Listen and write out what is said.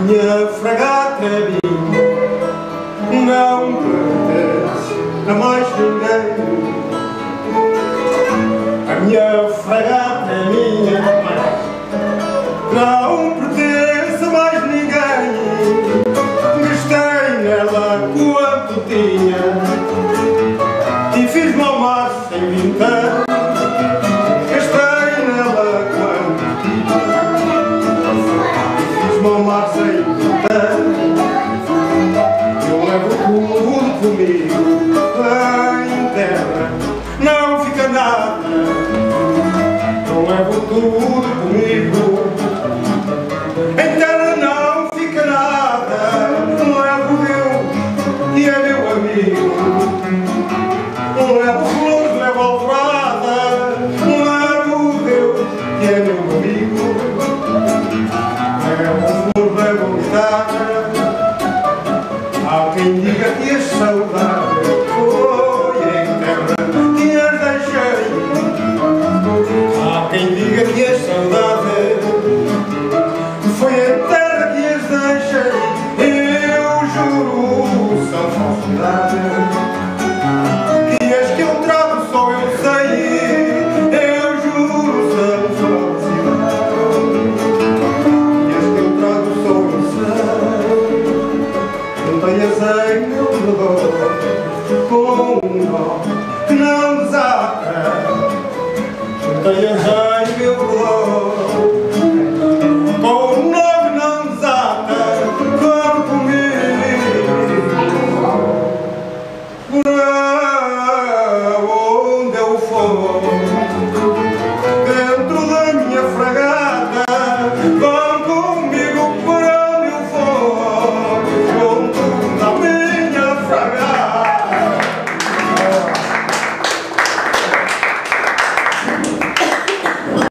Minha fragata é minha, não pertence a mais ninguém. A minha fragata é minha, não pertence a mais ninguém. Gastei nela quanto tinha e fiz-me ao mar sem vintém. Gastei nela quanto tinha e fiz-me ao mar sem vintém. Eu levo tudo comigo em terra, não fica nada. Eu levo tudo comigo em terra, não fica nada. Levo Deus e é meu amigo. Levo flores, levo alvorada. Levo Deus e é meu amigo. Levo flores, levo guitarra.